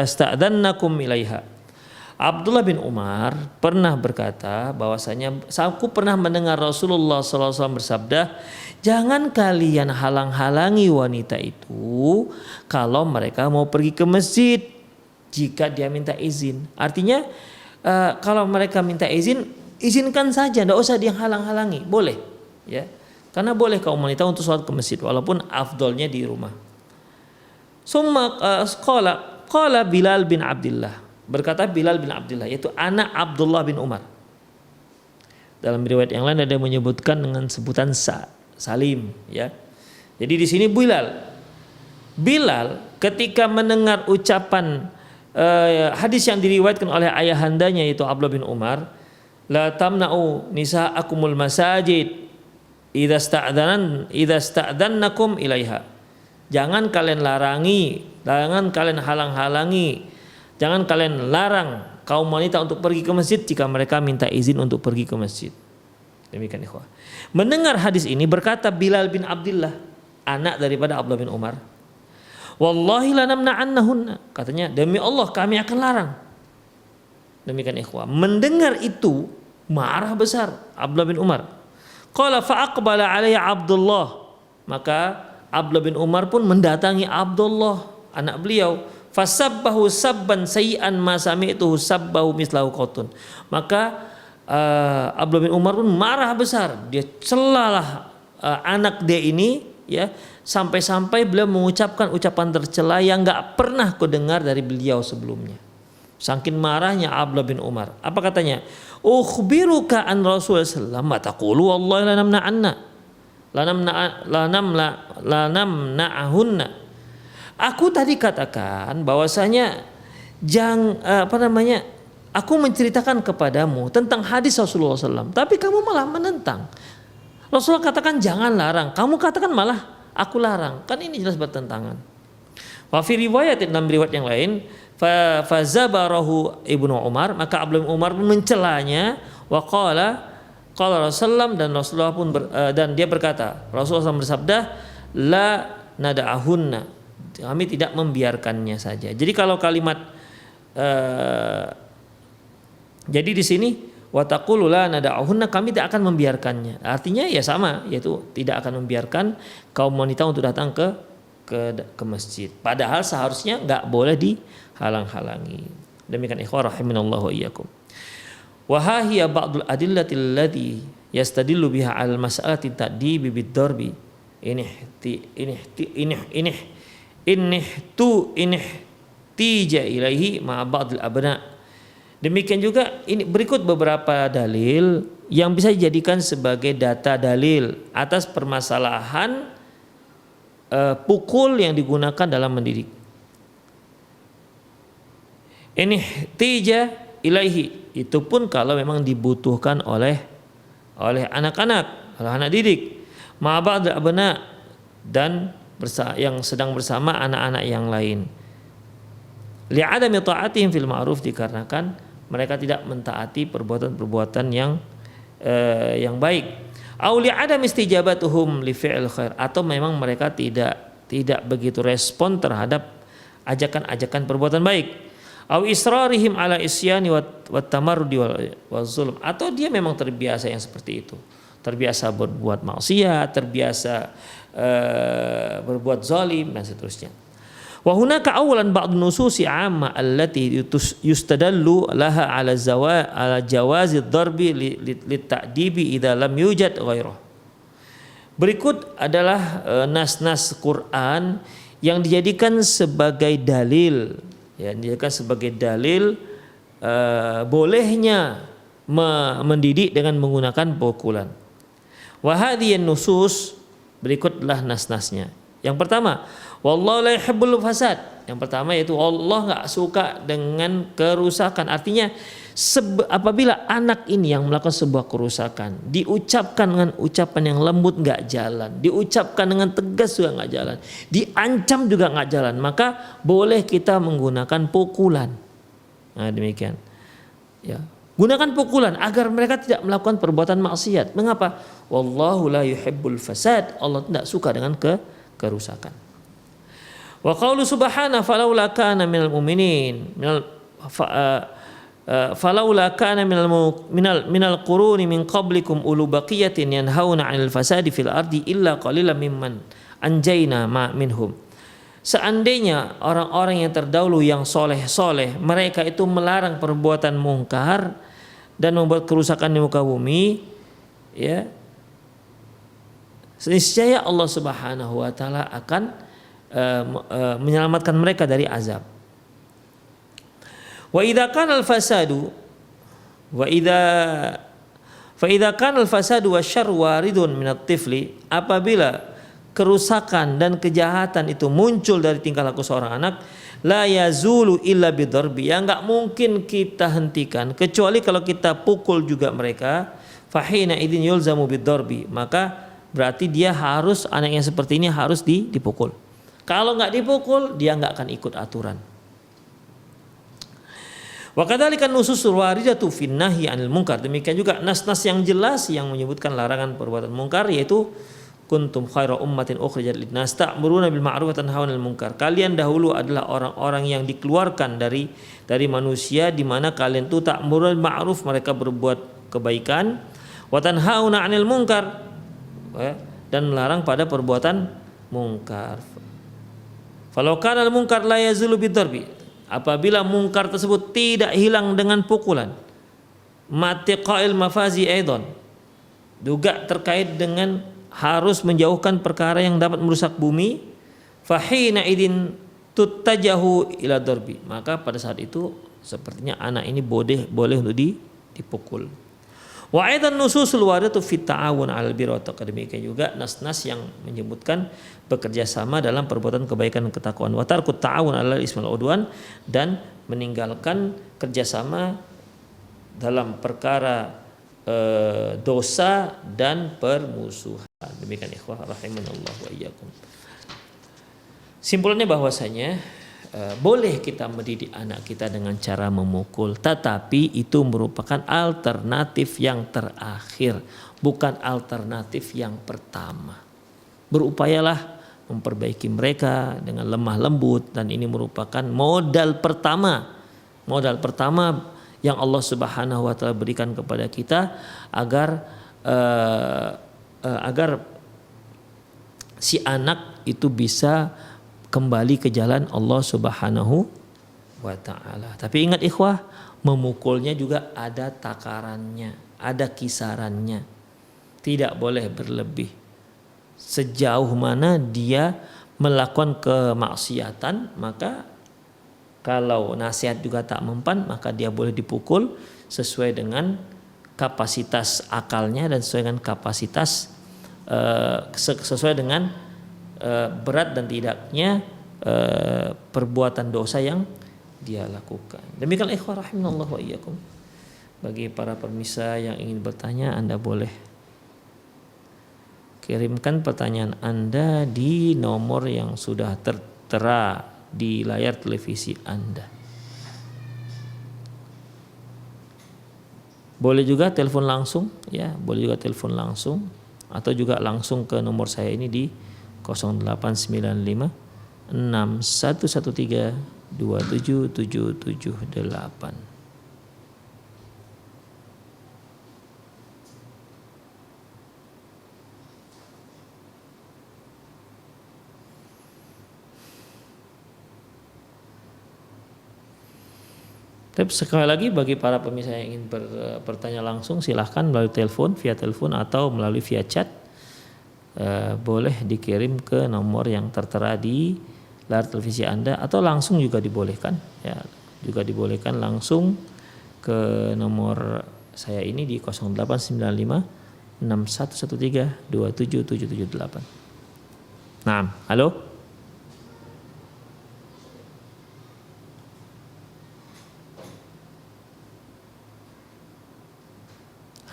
sta'dhannakum ilaiha. Abdullah bin Umar pernah berkata bahwasanya aku pernah mendengar Rasulullah SAW bersabda, jangan kalian halang-halangi wanita itu kalau mereka mau pergi ke masjid jika dia minta izin. Artinya kalau mereka minta izin, izinkan saja, tidak usah dia halang-halangi, boleh, ya, karena boleh kaum wanita untuk sholat ke masjid walaupun afdolnya di rumah. Summa qala Bilal bin Abdullah, berkata Bilal bin Abdullah, yaitu anak Abdullah bin Umar. Dalam riwayat yang lain ada yang menyebutkan dengan sebutan Salim, ya. Jadi di sini Bilal ketika mendengar ucapan hadis yang diriwayatkan oleh ayahandanya yaitu Abdullah bin Umar, la tamna'u nisa'akumul masajid idza sta'dhannakum ilaiha. Jangan kalian halang-halangi, jangan kalian larang kaum wanita untuk pergi ke masjid jika mereka minta izin untuk pergi ke masjid. Demikian ikhwah. Mendengar hadis ini berkata Bilal bin Abdullah, anak daripada Abdullah bin Umar, wallahi lanamna'annahunna, katanya demi Allah kami akan larang. Demikian ikhwah. Mendengar itu marah besar Abdullah bin Umar. Qala fa'aqbala alayya Abdullah, maka Abdullah bin Umar pun mendatangi Abdullah anak beliau. Fasabbahu sabban sayyi'an ma sami'tuhu sabbahu mislahu qatun. Maka Abdullah bin Umar pun marah besar. Dia celalah anak dia ini, ya, sampai-sampai beliau mengucapkan ucapan tercela yang enggak pernah kudengar dari beliau sebelumnya. Saking marahnya Abdullah bin Umar. Apa katanya? Ukhbiruka an Rasulullah sallallahu alaihi wasallam taqulu wallahi lanamna'ahunna. Aku tadi katakan bahwasanya Aku menceritakan kepadamu tentang hadis Rasulullah SAW, tapi kamu malah menentang. Rasulullah katakan jangan larang, kamu katakan malah aku larang. Kan ini jelas bertentangan. Wa fi riwayat, dalam riwayat yang lain, fa zabarahu Ibnu Umar, maka Abdullah bin Umar mencelanya, wa qala Rasulullah, dan Rasulullah pun dan dia berkata, Rasulullah SAW bersabda, la nada'ahunna, kami tidak membiarkannya saja. Jadi kalau kalimat jadi di sini wa taqulu la nada'ahunna, kami tidak akan membiarkannya. Artinya ya sama, yaitu tidak akan membiarkan kaum wanita untuk datang ke masjid. Padahal seharusnya enggak boleh dihalang-halangi. Demikian ikhwah rahimanallahu wa iyyakum. Wa hiya ba'dul adillati allati yastadillu biha 'al mas'alati ta'dibi bid-darbi tija ilaihi ma ba'dul abna. Demikian juga ini berikut beberapa dalil yang bisa dijadikan sebagai data dalil atas permasalahan pukul yang digunakan dalam mendidik. Ini tija ilaihi, itu pun kalau memang dibutuhkan oleh anak-anak, oleh anak didik, ma'ba'd abna, dan yang sedang bersama anak-anak yang lain. Li'adami ta'atihim fil ma'ruf, dikarenakan mereka tidak mentaati perbuatan-perbuatan yang baik. Au li'adami istijabatuhum li fi'il khair, atau memang mereka tidak begitu respon terhadap ajakan-ajakan perbuatan baik. Au israrihim ala isyani wa tamarrudi wa zulm, atau dia memang terbiasa yang seperti itu, terbiasa berbuat maksiat, terbiasa berbuat zalim dan seterusnya. Wa hunaka awalan ba'd nususi 'amma allati yustadallu laha ala jawazi ad-darbi lit-ta'dibi idza lam yujad ghairuh. Berikut adalah nas-nas Quran yang dijadikan sebagai dalil, bolehnya mendidik dengan menggunakan pukulan. Wa hadhihi nusus, berikutlah nas-nasnya. Yang pertama, wallahu la yuhibbul fasad. Yang pertama yaitu Allah enggak suka dengan kerusakan. Artinya apabila anak ini yang melakukan sebuah kerusakan diucapkan dengan ucapan yang lembut enggak jalan, diucapkan dengan tegas juga enggak jalan, diancam juga enggak jalan, maka boleh kita menggunakan pukulan. Nah, demikian. Ya. Gunakan pukulan agar mereka tidak melakukan perbuatan maksiat. Mengapa? Wallahu la yuhibbul fasad. Allah tidak suka dengan kerusakan. Wa qaulu subhanahu falaula kana minal mu'minin falaula kana minal quruni min qablikum ulu baqiyatin yanhauna 'anil fasadi fil ardi illa qalilan mimman anjayna ma minhum. Seandainya orang-orang yang terdahulu yang soleh-soleh, mereka itu melarang perbuatan mungkar dan membuat kerusakan di muka bumi, ya, niscaya Allah Subhanahu wa taala akan menyelamatkan mereka dari azab. Wa idza kana al-fasadu wa idza kana al-fasadu wasyarru waridun min at-tifli, apabila kerusakan dan kejahatan itu muncul dari tingkah laku seorang anak, la yazulu illa bidarbi, yang enggak mungkin kita hentikan kecuali kalau kita pukul juga mereka. Fahina idzin yulzamu bidarbi, maka berarti dia harus, anak yang seperti ini harus dipukul. Kalau enggak dipukul, dia enggak akan ikut aturan. Wa kadzalika nususul waridatu fin nahyi 'anil munkar, demikian juga nas-nas yang jelas yang menyebutkan larangan perbuatan mungkar, yaitu kuntum khaira ummatin ukhrijat linnas ta'muruna bil ma'ruf wa tanhauna 'anil munkar. Kalian dahulu adalah orang-orang yang dikeluarkan dari manusia, di mana kalian itu ta'muruna bil ma'ruf, mereka berbuat kebaikan, wa tanhauna 'anil munkar, dan melarang pada perbuatan mungkar. Falau kana al munkar la yazulu bidarbi, apabila mungkar tersebut tidak hilang dengan pukulan, matiqail mafazi aidan, juga terkait dengan harus menjauhkan perkara yang dapat merusak bumi, fahina idin tuttajahu ila darbi, maka pada saat itu sepertinya anak ini boleh untuk dipukul. Wa aidan nususul waridatu fit ta'awun 'alal birri wat taqwa, demikian juga nas-nas yang menyebutkan bekerja sama dalam perbuatan kebaikan dan ketakwaan, wa tarkut ta'awun 'alal ismi wal udwan, dan meninggalkan kerjasama dalam perkara dosa dan permusuhan. Demikian ikhwah rahimanallah wa iyyakum. Simpulannya bahwasanya boleh kita mendidik anak kita dengan cara memukul, tetapi itu merupakan alternatif yang terakhir, bukan alternatif yang pertama. Berupayalah memperbaiki mereka dengan lemah lembut, dan ini merupakan modal pertama yang Allah Subhanahu wa taala berikan kepada kita agar si anak itu bisa kembali ke jalan Allah Subhanahu wa taala. Tapi ingat ikhwah, memukulnya juga ada takarannya, ada kisarannya. Tidak boleh berlebih. Sejauh mana dia melakukan kemaksiatan, maka kalau nasihat juga tak mempan, maka dia boleh dipukul sesuai dengan kapasitas akalnya dan sesuai dengan kapasitas sesuai dengan berat dan tidaknya perbuatan dosa yang dia lakukan. Demikian ikhwah rahimanallah wa iyyakum. Bagi para pemirsa yang ingin bertanya, Anda boleh kirimkan pertanyaan Anda di nomor yang sudah tertera di layar televisi Anda. Boleh juga telepon langsung, ya, boleh juga telepon langsung, atau juga langsung ke nomor saya ini di 0895 6113 27778. Tapi sekali lagi, bagi para pemirsa yang ingin bertanya langsung, silahkan melalui telepon, via telepon atau melalui via chat. Boleh dikirim ke nomor yang tertera di layar televisi Anda, atau langsung juga dibolehkan, ya, juga dibolehkan langsung ke nomor saya ini di 0895 6113 27778. Nah, halo.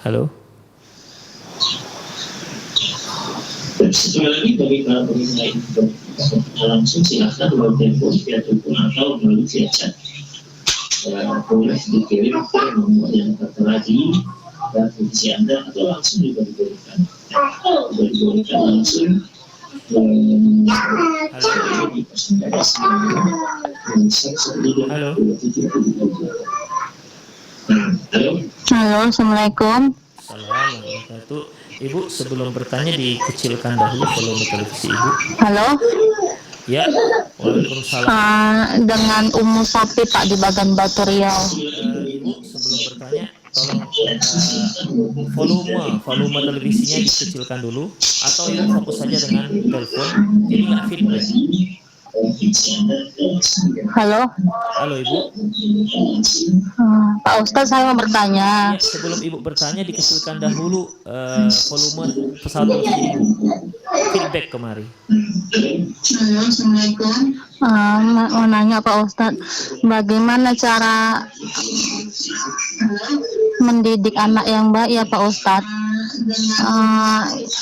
Halo. Sekali lagi, bagi para pemirsa yang langsung, silahkan melalui telepon, via telepon atau melalui via chat. Boleh dikirim ke nomor yang tertera di televisi Anda, atau langsung juga dibolehkan. Langsung di 09 Halo. Halo, assalamualaikum. Assalamualaikum. Ibu, sebelum bertanya dikecilkan dahulu volume televisi Ibu. Halo. Ya, waalaikumsalam. Dengan Ummu Sapi Pak di Bagan Batu Riau. Ibu, sebelum bertanya tolong volume televisinya dikecilkan dulu, atau Ibu fokus saja dengan telepon, jadi nggak feedback. Halo. Halo Ibu. Pak Ustadz, saya mau bertanya. Ya, sebelum Ibu bertanya dikecilkan dahulu volume pesawat televisi Ibu. Feedback kemari. Halo, assalamualaikum. Mau nanya Pak Ustadz, bagaimana cara mendidik anak yang baik ya Pak Ustadz?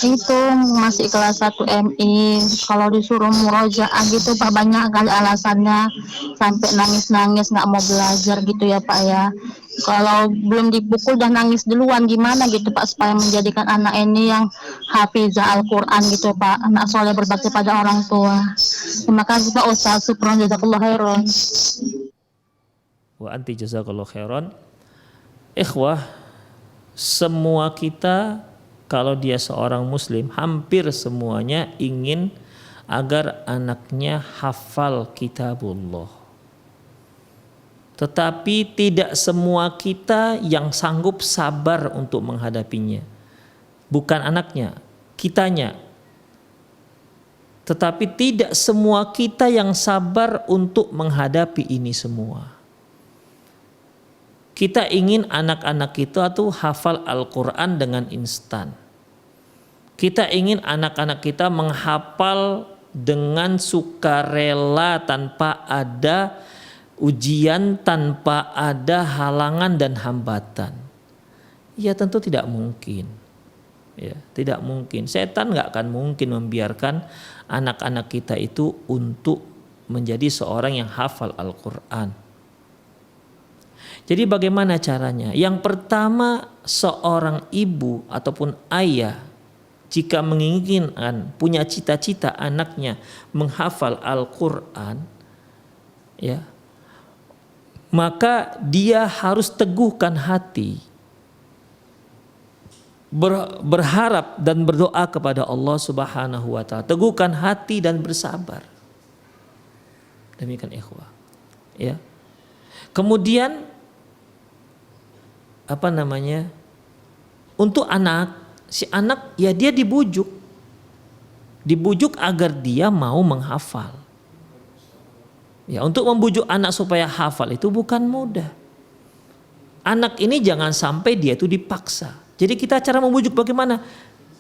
Itu masih kelas 1 MI, kalau disuruh murojaah gitu Pak, banyak kali alasannya, sampai nangis-nangis nggak mau belajar gitu ya Pak ya. Kalau belum dipukul udah nangis duluan, gimana gitu Pak, supaya menjadikan anak ini yang hafizah Al-Quran gitu Pak, anak soleh berbakti pada orang tua. Terima kasih Pak Ustadz. Syukran, jazakallah khairan. Wa anti jazakallahu khairan. Ikhwah, semua kita kalau dia seorang muslim, hampir semuanya ingin agar anaknya hafal kitabullah. Tetapi tidak semua kita yang sanggup sabar untuk menghadapinya. Bukan anaknya, kitanya. Tetapi tidak semua kita yang sabar untuk menghadapi ini semua. Kita ingin anak-anak kita tuh hafal Al-Quran dengan instan. Kita ingin anak-anak kita menghafal dengan sukarela tanpa ada ujian tanpa ada halangan dan hambatan? Ya tentu tidak mungkin. Ya, tidak mungkin. Setan nggak akan mungkin membiarkan anak-anak kita itu untuk menjadi seorang yang hafal Al-Quran. Jadi bagaimana caranya? Yang pertama, seorang ibu ataupun ayah jika menginginkan punya cita-cita anaknya menghafal Al-Quran, ya, maka dia harus teguhkan hati, berharap dan berdoa kepada Allah Subhanahu wa taala. Teguhkan hati dan bersabar. Demikian ikhwah. Ya. Kemudian untuk si anak ya dia dibujuk agar dia mau menghafal. Ya, untuk membujuk anak supaya hafal itu bukan mudah. Anak ini jangan sampai dia itu dipaksa. Jadi kita cara membujuk bagaimana?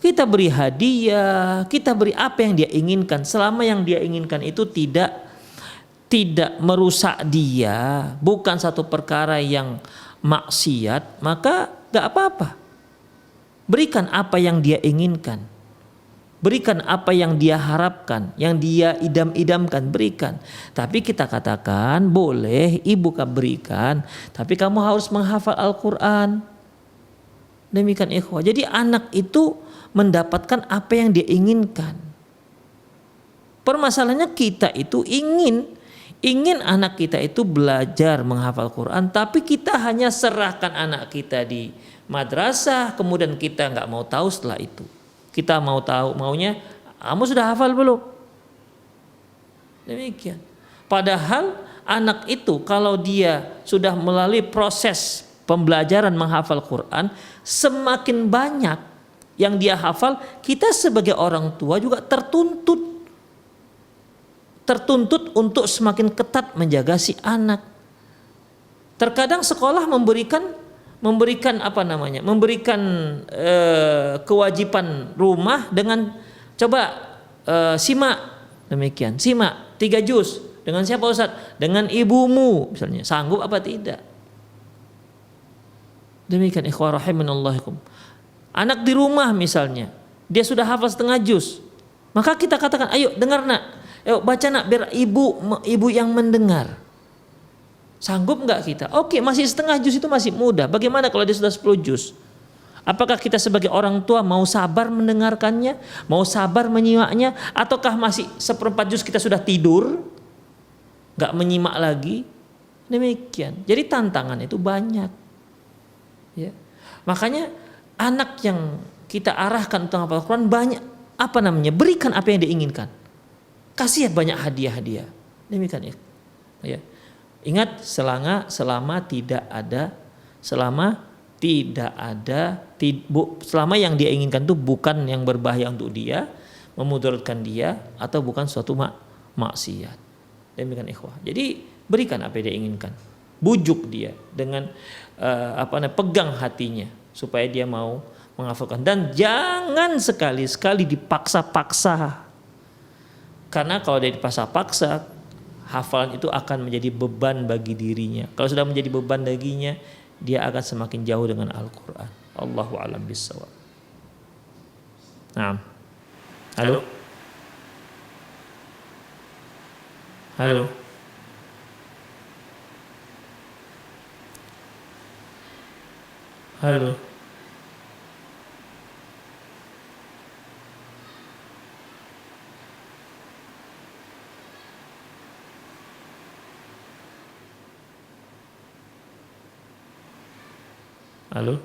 Kita beri hadiah, kita beri apa yang dia inginkan. Selama yang dia inginkan itu tidak merusak dia, bukan satu perkara yang maksiat, maka gak apa-apa. Berikan apa yang dia inginkan. Berikan apa yang dia harapkan, yang dia idam-idamkan, berikan. Tapi kita katakan boleh ibu berikan, tapi kamu harus menghafal Al-Quran. Demikian ikhwah. Jadi anak itu mendapatkan apa yang dia inginkan. Permasalahannya kita itu ingin anak kita itu belajar menghafal Quran, tapi kita hanya serahkan anak kita di madrasah, kemudian kita nggak mau tahu setelah itu. Kita maunya, kamu sudah hafal belum? Demikian. Padahal anak itu kalau dia sudah melalui proses pembelajaran menghafal Quran, semakin banyak yang dia hafal, kita sebagai orang tua juga tertuntut untuk semakin ketat menjaga si anak. Terkadang sekolah memberikan kewajiban rumah dengan simak, demikian, simak 3 juz. Dengan siapa Ustaz? Dengan ibumu misalnya, sanggup apa tidak? Demikian ikhwah rahimanallahu. Anak di rumah misalnya, dia sudah hafal setengah juz, maka kita katakan, ayo dengar nak, ayo baca nak, biar ibu yang mendengar. Sanggup nggak kita? Oke, masih setengah juz itu masih mudah. Bagaimana kalau dia sudah 10 juz? Apakah kita sebagai orang tua mau sabar mendengarkannya, mau sabar menyimaknya, ataukah masih 1/4 juz kita sudah tidur, nggak menyimak lagi? Demikian. Jadi tantangan itu banyak. Ya. Makanya anak yang kita arahkan untuk menghafal Quran banyak berikan apa yang diinginkan. Kasih banyak hadiah-hadiah. Demikian ya. Ya. Ingat selama yang dia inginkan itu bukan yang berbahaya untuk dia, memudaratkan dia, atau bukan suatu maksiat. Demikian ikhwah. Jadi berikan apa yang dia inginkan. Bujuk dia dengan pegang hatinya supaya dia mau menghafalkan, dan jangan sekali-sekali dipaksa-paksa. Karena kalau dia dipaksa-paksa, hafalan itu akan menjadi beban bagi dirinya. Kalau sudah menjadi beban baginya, dia akan semakin jauh dengan Al-Quran. Allahu a'lam bishawab. Nah, halo, halo, halo. Halo.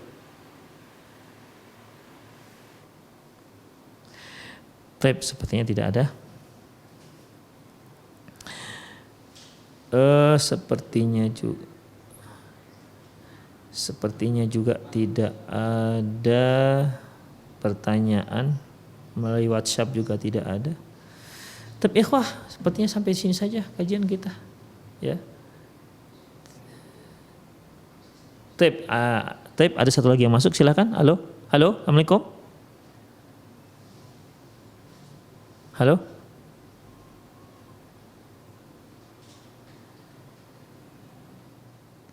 Baik, sepertinya tidak ada. Sepertinya juga tidak ada pertanyaan melalui WhatsApp, juga tidak ada. Tapi ikhwah, sepertinya sampai sini saja kajian kita. Ya. Tape, ada satu lagi yang masuk, silakan. Halo, assalamualaikum. Halo.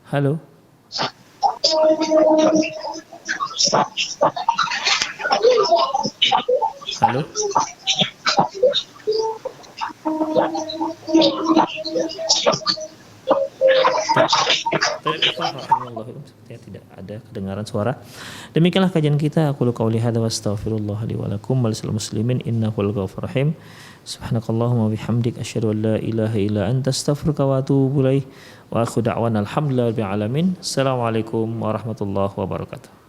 Halo. Halo. Sepertinya tidak ada kedengaran suara. Demikianlah kajian kita. Aku qauli hadza wa astaghfirullah li wa lakum wa lisal muslimin innahu ghafurur rahim. Subhanakallahumma wa bihamdik asyhadu an la ilaha illa anta astaghfiruka wa atubu ilaik. Wa akhu da'wana alhamdulillahi rabbil alamin. Assalamualaikum warahmatullahi wabarakatuh.